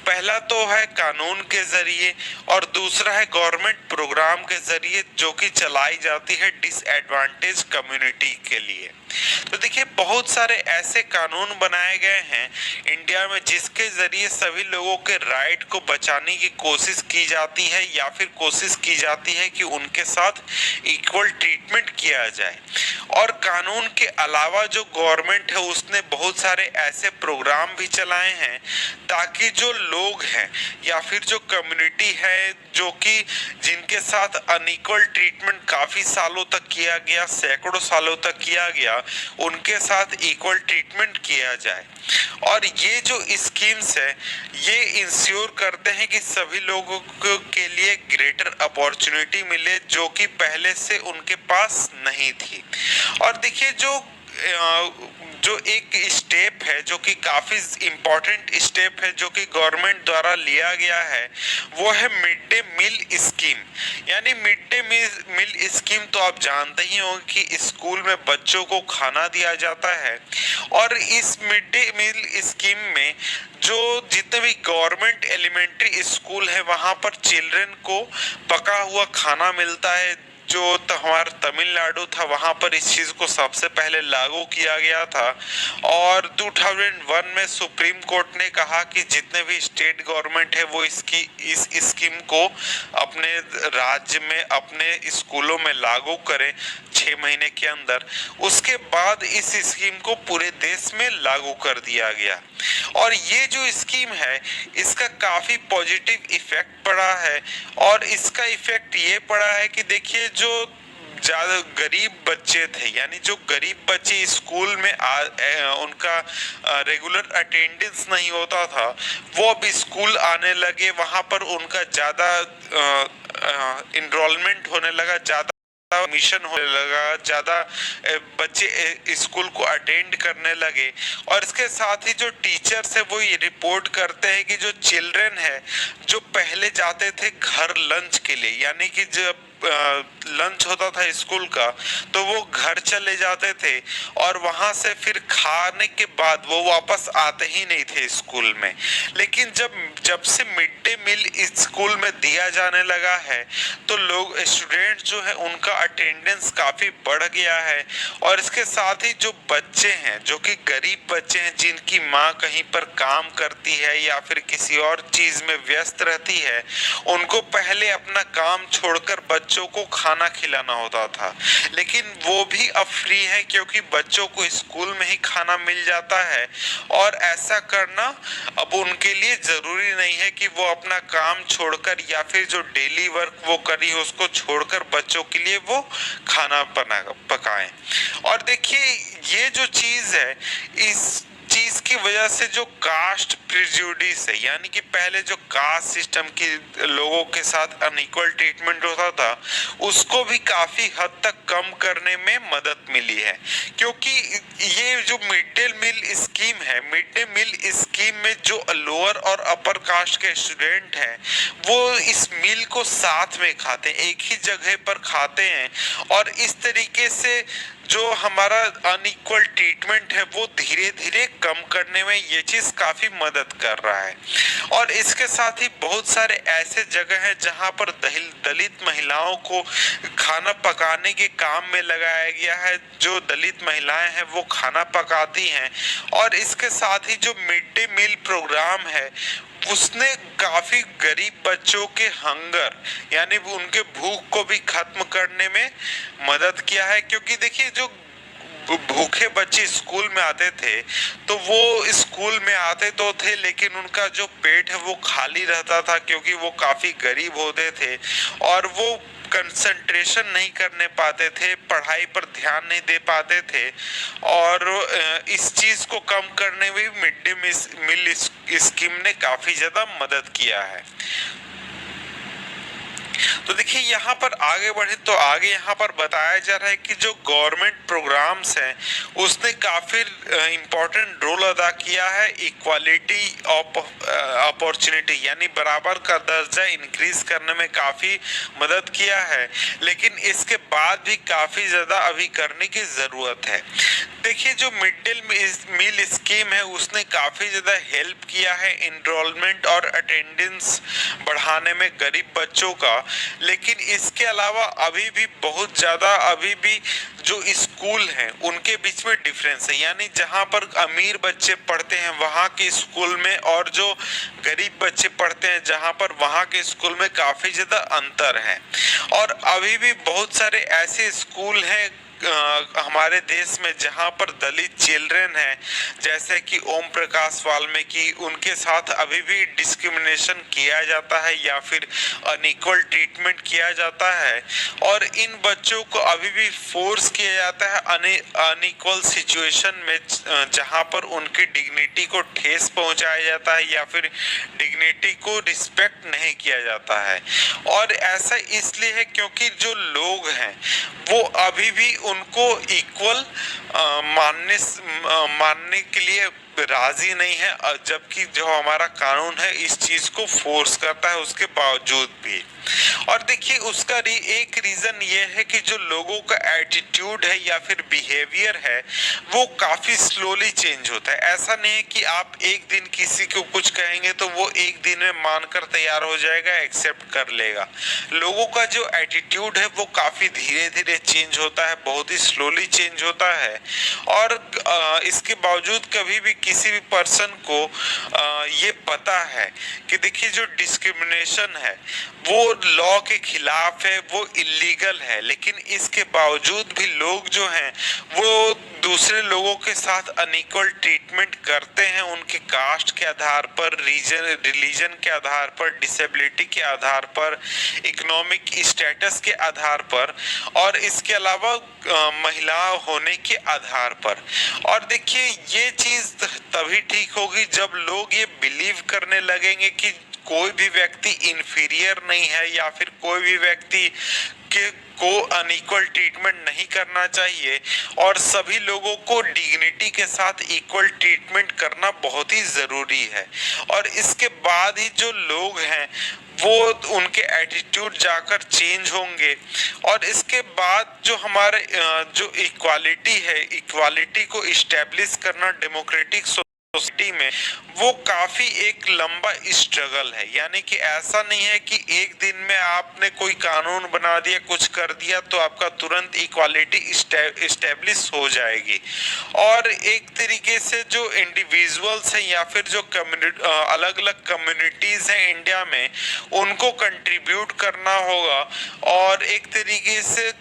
पहला तो है कानून के जरिए और दूसरा है गवर्नमेंट प्रोग्राम के जरिए जो कि चलाई जाती है डिसएडवांटेज कम्युनिटी के लिए। तो देखिए बहुत सारे ऐसे कानून बनाए गए हैं इंडिया में जिसके जरिए सभी लोगों के राइट को बचाने की कोशिश की जाती है या फिर कोशिश की जाती है कि उनके साथ इक्वल ट्रीटमेंट किया जाए। और कानून के अलावा जो गवर्नमेंट है उसने बहुत सारे ऐसे प्रोग्राम भी चलाए हैं ताकि जो लोग हैं या फिर जो कम्युनिटी है जो कि जिनके साथ अनइक्वल ट्रीटमेंट काफी सालों तक किया गया, सैकड़ों सालों तक किया गया, उनके साथ इक्वल ट्रीटमेंट किया जाए। और ये जो स्कीम्स है ये इंश्योर करते हैं कि सभी लोगों के लिए बेटर अपॉर्चुनिटी मिले जो कि पहले से उनके पास नहीं थी। और देखिए जो एक स्टेप है जो कि काफी इम्पोर्टेंट स्टेप है जो कि गवर्नमेंट द्वारा लिया गया है, वो है मिड डे मील स्कीम। यानी मिड डे मील स्कीम तो आप जानते ही होंगे कि स्कूल में बच्चों को खाना दिया जाता है, और इस मिड डे मील स्कीम में जो जितने भी गवर्नमेंट एलिमेंट्री स्कूल है वहां पर चिल्ड्रन को पका हुआ खाना मिलता है। जो हमारा तमिलनाडु था वहां पर इस चीज को सबसे पहले लागू किया गया था, और 2001 में सुप्रीम कोर्ट ने कहा कि जितने भी स्टेट गवर्नमेंट है वो इस स्कीम को अपने राज्य में अपने स्कूलों में लागू करें 6 महीने के अंदर। उसके बाद इस स्कीम को पूरे देश में लागू कर दिया गया, और ये जो स्कीम है इसका काफी पॉजिटिव इफेक्ट पड़ा है। और इसका इफेक्ट ये पड़ा है कि देखिए जो ज्यादा गरीब बच्चे थे, यानी जो गरीब बच्चे स्कूल में उनका रेगुलर अटेंडेंस नहीं होता था, वो अब स्कूल आने लगे, वहां पर उनका ज्यादा इनरोलमेंट होने लगा, ज्यादा मिशन होने लगा, ज्यादा बच्चे स्कूल को अटेंड करने लगे। और इसके साथ ही जो टीचर्स है वो ये रिपोर्ट करते हैं कि जो चिल्ड्रन है जो पहले जाते थे घर लंच के लिए, यानी कि जब लंच होता था स्कूल का तो वो घर चले जाते थे, और वहां से फिर खाने के बाद वो वापस आते ही नहीं थे स्कूल में। लेकिन जब से मिड डे मील स्कूल में दिया जाने लगा है तो लोग स्टूडेंट जो है उनका अटेंडेंस काफी बढ़ गया है। और इसके साथ ही जो बच्चे हैं जो कि गरीब बच्चे हैं जिनकी माँ कहीं पर काम करती है या फिर किसी और चीज में व्यस्त रहती है, उनको पहले अपना काम छोड़कर बच्चों को खाना खिलाना होता था, लेकिन वो भी अब फ्री है क्योंकि बच्चों को स्कूल में ही खाना मिल जाता है। और ऐसा करना अब उनके लिए जरूरी नहीं है कि वो अपना काम छोड़कर या फिर जो डेली वर्क वो करी हो उसको छोड़कर बच्चों के लिए वो खाना पकाएं। और देखिए ये जो चीज है, इस चीज की वजह से जो कास्ट प्रिजुडिस है, यानी कि पहले जो कास्ट सिस्टम की लोगों के साथ अनइक्वल ट्रीटमेंट होता था, उसको भी काफी हद तक कम करने में मदद मिली है। क्योंकि ये जो मिड डे मील स्कीम है, मिड डे मील स्कीम में जो लोअर और अपर कास्ट के स्टूडेंट हैं वो इस मील को साथ में खाते हैं, एक ही जगह पर खाते हैं, और इस तरीके से जो हमारा अनइक्वल ट्रीटमेंट है वो धीरे धीरे कम करने में ये चीज काफी मदद कर रहा है। और इसके साथ ही बहुत सारे ऐसे जगह हैं जहां पर दलित महिलाओं को खाना पकाने के काम में लगाया गया है। जो दलित महिलाएं हैं वो खाना पकाती हैं, और इसके साथ ही जो मिड डे मील प्रोग्राम है उसने काफी गरीब बच्चों के हंगर यानी उनके भूख को भी खत्म करने में मदद किया है। क्योंकि देखिए जो भूखे बच्चे स्कूल में आते थे तो वो स्कूल में आते तो थे लेकिन उनका जो पेट है वो खाली रहता था, क्योंकि वो काफी गरीब होते थे और वो कंसंट्रेशन नहीं करने पाते थे, पढ़ाई पर ध्यान नहीं दे पाते थे। और इस चीज को कम करने में मिड डे मील स्कीम ने काफी ज्यादा मदद किया है। तो देखिए यहाँ पर आगे बढ़े तो आगे यहाँ पर बताया जा रहा है कि जो गवर्नमेंट प्रोग्राम्स हैं उसने काफी इम्पोर्टेंट रोल अदा किया है इक्वालिटी ऑफ अपॉर्चुनिटी, यानी बराबर का दर्जा इंक्रीज करने में काफी मदद किया है। लेकिन इसके बाद भी काफी ज्यादा अभी करने की जरूरत है। देखिए जो मिड डे मील स्कीम है उसने काफी ज्यादा हेल्प किया है इनरोलमेंट और अटेंडेंस बढ़ाने में गरीब बच्चों का, लेकिन इसके अलावा अभी भी बहुत ज्यादा अभी भी जो स्कूल हैं उनके बीच में डिफरेंस है। यानी जहां पर अमीर बच्चे पढ़ते हैं वहां के स्कूल में और जो गरीब बच्चे पढ़ते हैं जहां पर वहां के स्कूल में काफी ज्यादा अंतर है। और अभी भी बहुत सारे ऐसे स्कूल हैं हमारे देश में जहां पर दलित चिल्ड्रन हैं, जैसे कि ओम प्रकाश वाल्मीकि, उनके साथ अभी भी डिस्क्रिमिनेशन किया जाता है या फिर अनइक्वल ट्रीटमेंट किया जाता है, और इन बच्चों को अभी भी फोर्स किया जाता है अनइक्वल सिचुएशन में, जहां पर उनकी डिग्निटी को ठेस पहुंचाया जाता है या फिर डिग्निटी को रिस्पेक्ट नहीं किया जाता है। और ऐसा इसलिए है क्योंकि जो लोग हैं वो अभी भी उनको इक्वल मानने के लिए राजी नहीं है, जबकि जो हमारा कानून है इस चीज को फोर्स करता है उसके बावजूद भी। और देखिए उसका एक रीजन ये है कि जो लोगों का एटीट्यूड है या फिर बिहेवियर है वो काफी स्लोली चेंज होता है। ऐसा नहीं है कि आप एक दिन किसी को कुछ कहेंगे तो वो एक दिन में मानकर तैयार हो जाएगा, एक्सेप्ट कर लेगा। लोगों का जो एटीट्यूड है वो काफी धीरे धीरे चेंज होता है, बहुत ही स्लोली चेंज होता है। और इसके बावजूद कभी भी किसी भी पर्सन को ये पता है कि देखिए जो डिस्क्रिमिनेशन है वो लॉ के खिलाफ है, वो इलीगल है, लेकिन इसके बावजूद भी लोग जो हैं वो दूसरे लोगों के साथ अनइक्वल ट्रीटमेंट करते हैं, उनके कास्ट के आधार पर, रिलीजन के आधार पर, डिसेबिलिटी के आधार पर, इकोनॉमिक स्टेटस के आधार पर, और इसके अलावा महिला होने के आधार पर। और देखिए ये चीज तभी ठीक होगी जब लोग ये बिलीव करने लगेंगे कि कोई भी व्यक्ति इंफीरियर नहीं है या फिर कोई भी व्यक्ति को अनइक्वल ट्रीटमेंट नहीं करना चाहिए, और सभी लोगों को डिग्निटी के साथ इक्वल ट्रीटमेंट करना बहुत ही जरूरी है। और इसके बाद ही जो लोग हैं वो उनके एटीट्यूड जाकर चेंज होंगे। और इसके बाद जो हमारे जो इक्वालिटी है, इक्वालिटी को इस्टेब्लिश करना डेमोक्रेटिक सोसाइटी में वो काफी एक लंबा स्ट्रगल है। यानी कि ऐसा नहीं है कि एक दिन में आपने कोई कानून बना दिया, कुछ कर दिया तो आपका तुरंत इक्वालिटी इस्टेब्लिश हो जाएगी। और एक तरीके से जो इंडिविजुअल्स हैं या फिर जो अलग अलग कम्युनिटीज हैं इंडिया में, उनको कंट्रीब्यूट करना होगा और एक तरीके से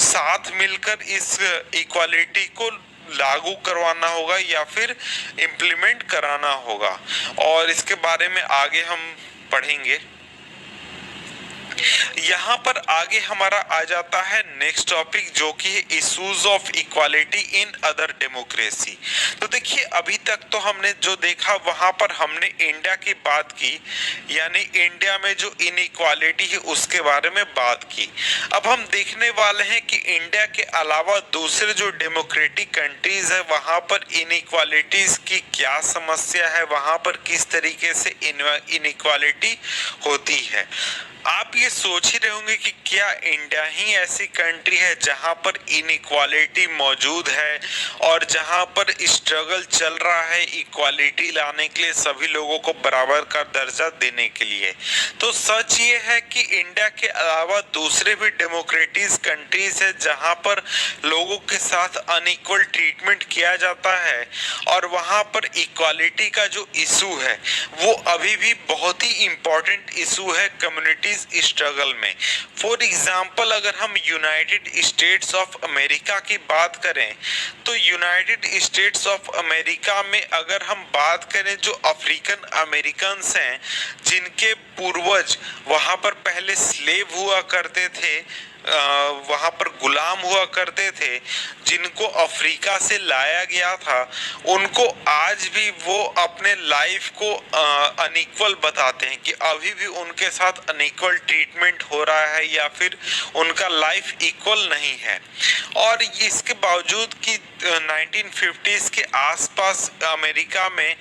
साथ मिलकर इस इक्वालिटी को लागू करवाना होगा या फिर इम्प्लीमेंट कराना होगा। और इसके बारे में आगे हम पढ़ेंगे। यहाँ पर आगे हमारा आ जाता है नेक्स्ट टॉपिक, जो कि है issues of equality in other democracy. तो देखिए अभी तक तो हमने जो देखा वहां पर हमने इंडिया की बात की, यानी इंडिया में जो इनइक्वालिटी है उसके बारे में बात की। अब हम देखने वाले हैं कि इंडिया के अलावा दूसरे जो डेमोक्रेटिक कंट्रीज है वहां पर इनइक्वालिटीज की क्या समस्या है, वहां पर किस तरीके से इनइक्वालिटी होती है। आप ये सोच ही रहे होंगे कि क्या इंडिया ही ऐसी कंट्री है जहां पर इनइक्वालिटी मौजूद है और जहां पर स्ट्रगल चल रहा है इक्वालिटी लाने के लिए, सभी लोगों को बराबर का दर्जा देने के लिए। तो सच ये है कि इंडिया के अलावा दूसरे भी डेमोक्रेटिक कंट्रीज है जहां पर लोगों के साथ अनइक्वल ट्रीटमेंट किया जाता है और वहां पर इक्वालिटी का जो इशू है वो अभी भी बहुत ही इम्पोर्टेंट इशू है कम्युनिटी स्ट्रगल में। फॉर एग्जाम्पल अगर हम यूनाइटेड स्टेट्स ऑफ अमेरिका की बात करें तो यूनाइटेड स्टेट्स ऑफ अमेरिका में अगर हम बात करें जो अफ्रीकन अमेरिकन्स हैं जिनके पूर्वज वहां पर पहले स्लेव हुआ करते थे, वहां पर गुलाम हुआ करते थे, जिनको अफ्रीका से लाया गया था, उनको आज भी वो अपने लाइफ को अनइक्वल बताते हैं कि अभी भी उनके साथ अनइक्वल ट्रीटमेंट हो रहा है या फिर उनका लाइफ इक्वल नहीं है। और इसके बावजूद कि 1950s के आसपास अमेरिका में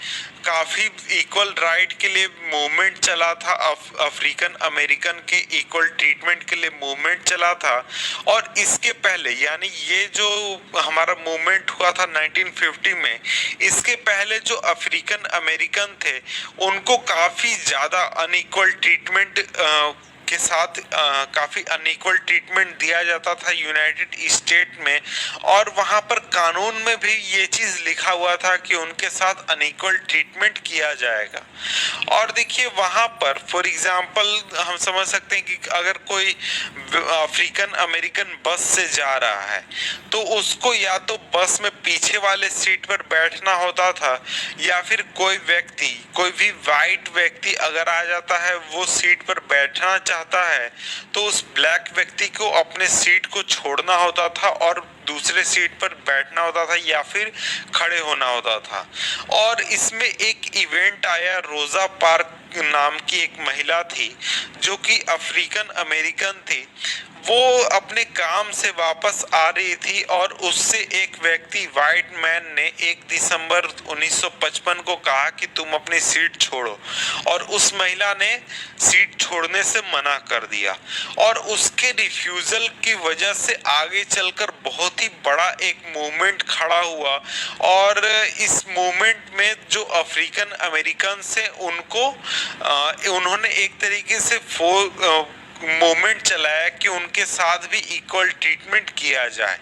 काफी इक्वल राइट के लिए मूवमेंट चला था, अफ्रीकन अमेरिकन के इक्वल ट्रीटमेंट के लिए मूवमेंट चला था। और इसके पहले यानी ये जो हमारा मूवमेंट हुआ था 1950 में, इसके पहले जो अफ्रीकन अमेरिकन थे उनको काफी ज्यादा अनइक्वल ट्रीटमेंट के साथ काफ़ी अनइक्वल ट्रीटमेंट दिया जाता था यूनाइटेड स्टेट में, और वहाँ पर कानून में भी ये चीज़ लिखा हुआ था कि उनके साथ अनइक्वल ट्रीटमेंट किया जाएगा। और देखिए वहाँ पर फॉर एग्जांपल हम समझ सकते हैं कि अगर कोई अफ्रीकन अमेरिकन बस से जा रहा है तो उसको या तो बस में पीछे वाले सीट पर बैठना होता था, या फिर कोई भी वाइट व्यक्ति अगर आ जाता है वो सीट पर बैठना चाहता है तो उस ब्लैक व्यक्ति को अपने सीट को छोड़ना होता था और दूसरे सीट पर बैठना होता था या फिर खड़े होना होता था। और इसमें एक इवेंट आया, रोजा पार्क नाम की एक महिला थी जो कि अफ्रीकन अमेरिकन थी। वो अपने काम से वापस आ रही थी और उससे एक व्यक्ति वाइट मैन ने 1 दिसंबर 1955 को कहा कि तुम अपनी सीट छोड़ो, और उस महिला ने सीट छोड़ने से मना कर दिया। और उसके रिफ्यूजल की वजह से आगे चलकर बहुत ही बड़ा एक मूवमेंट खड़ा हुआ, और इस मूवमेंट में जो अफ्रीकन अमेरिकन से उन्होंने एक तरीके से मूवमेंट चलाया कि उनके साथ भी इक्वल ट्रीटमेंट किया जाए।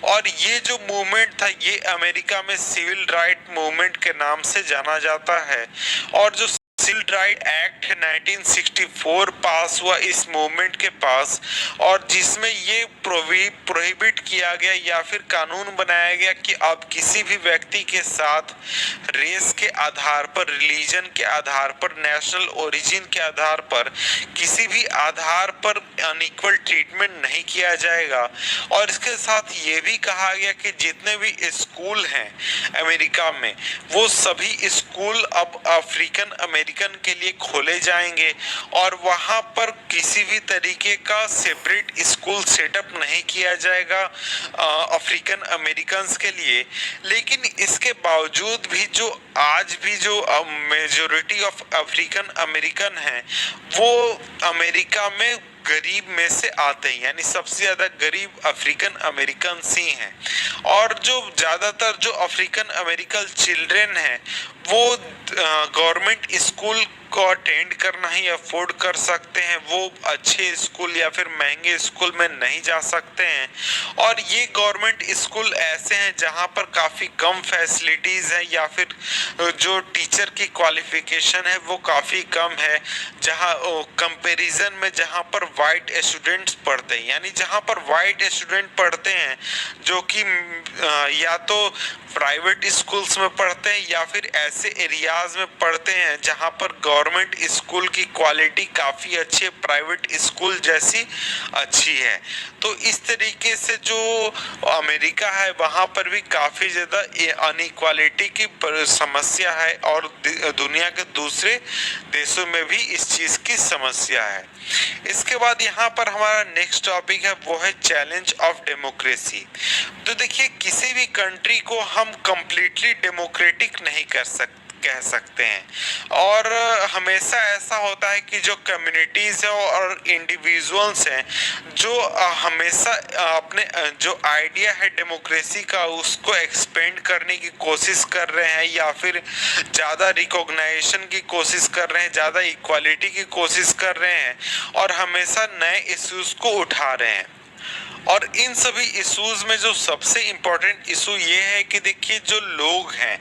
और ये जो मूवमेंट था ये अमेरिका में सिविल राइट मूवमेंट के नाम से जाना जाता है। और जो सिविल राइट एक्ट 1964 पास हुआ इस मूवमेंट के पास, और जिसमें ये प्रोहिबिट किया गया या फिर कानून बनाया गया कि अब किसी भी व्यक्ति के साथ रेस के आधार पर, रिलीजन के आधार पर, नेशनल ओरिजिन के आधार पर, किसी भी आधार पर अनइक्वल ट्रीटमेंट नहीं किया जाएगा। और इसके साथ ये भी कहा गया कि जितने भी स्कूल हैं अमेरिका में वो सभी स्कूल अब अफ्रीकन अमेरिकन के लिए खोले जाएंगे, और वहां पर किसी भी तरीके का सेपरेट स्कूल सेटअप नहीं किया जाएगा अफ्रीकन अमेरिकन के लिए। लेकिन इसके बावजूद भी जो आज भी जो मेजॉरिटी ऑफ अफ्रीकन अमेरिकन हैं वो अमेरिका में गरीब में से आते हैं, यानी सबसे ज्यादा गरीब अफ्रीकन अमेरिकन ही हैं। और जो ज्यादातर जो अफ्रीकन अमेरिकन चिल्ड्रेन हैं वो गवर्नमेंट स्कूल को अटेंड करना ही अफोर्ड कर सकते हैं, वो अच्छे स्कूल या फिर महंगे स्कूल में नहीं जा सकते हैं। और ये गवर्नमेंट स्कूल ऐसे हैं जहां पर काफ़ी कम फैसिलिटीज़ है या फिर जो टीचर की क्वालिफिकेशन है वो काफ़ी कम है, जहां कंपैरिजन में जहां पर वाइट स्टूडेंट्स पढ़ते हैं, यानी जहां पर वाइट स्टूडेंट पढ़ते हैं जो कि या तो प्राइवेट स्कूल्स में पढ़ते हैं या फिर ऐसे एरियाज में पढ़ते हैं जहां पर गवर्नमेंट स्कूल की क्वालिटी काफ़ी अच्छी है, प्राइवेट स्कूल जैसी अच्छी है। तो इस तरीके से जो अमेरिका है वहां पर भी काफ़ी ज़्यादा अनइक्वालिटी की समस्या है, और दुनिया के दूसरे देशों में भी इस चीज़ की समस्या है। इसके बाद यहाँ पर हमारा नेक्स्ट टॉपिक है वो है चैलेंज ऑफ डेमोक्रेसी। तो देखिए किसी भी कंट्री को हम कंप्लीटली डेमोक्रेटिक नहीं कह सकते हैं, और हमेशा ऐसा होता है कि जो कम्युनिटीज़ है और इंडिविजुअल्स हैं जो हमेशा अपने जो आइडिया है डेमोक्रेसी का उसको एक्सपेंड करने की कोशिश कर रहे हैं, या फिर ज़्यादा रिकॉग्नाइजेशन की कोशिश कर रहे हैं, ज़्यादा इक्वालिटी की कोशिश कर रहे हैं, और हमेशा नए इश्यूज़ को उठा रहे हैं। और इन सभी इश्यूज में जो सबसे इम्पोर्टेंट इशू ये है कि देखिए जो लोग हैं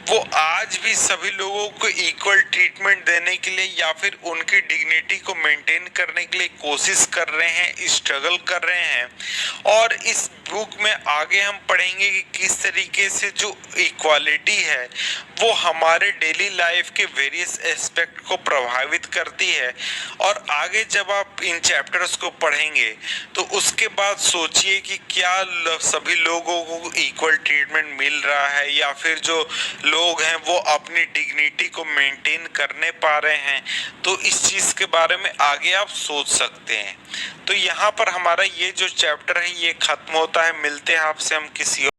वो आज भी सभी लोगों को इक्वल ट्रीटमेंट देने के लिए या फिर उनकी डिग्निटी को मेंटेन करने के लिए कोशिश कर रहे हैं, स्ट्रगल कर रहे हैं। और इस बुक में आगे हम पढ़ेंगे कि किस तरीके से जो इक्वालिटी है वो हमारे डेली लाइफ के वेरियस एस्पेक्ट को प्रभावित करती है। और आगे जब आप इन चैप्टर्स को पढ़ेंगे तो उसके बाद सोचिए कि क्या सभी लोगों को इक्वल ट्रीटमेंट मिल रहा है, या फिर जो लोग हैं वो अपनी डिग्निटी को मेंटेन करने पा रहे हैं। तो इस चीज़ के बारे में आगे आप सोच सकते हैं। तो यहाँ पर हमारा ये जो चैप्टर है ये खत्म होता है। मिलते हैं आपसे हम किसी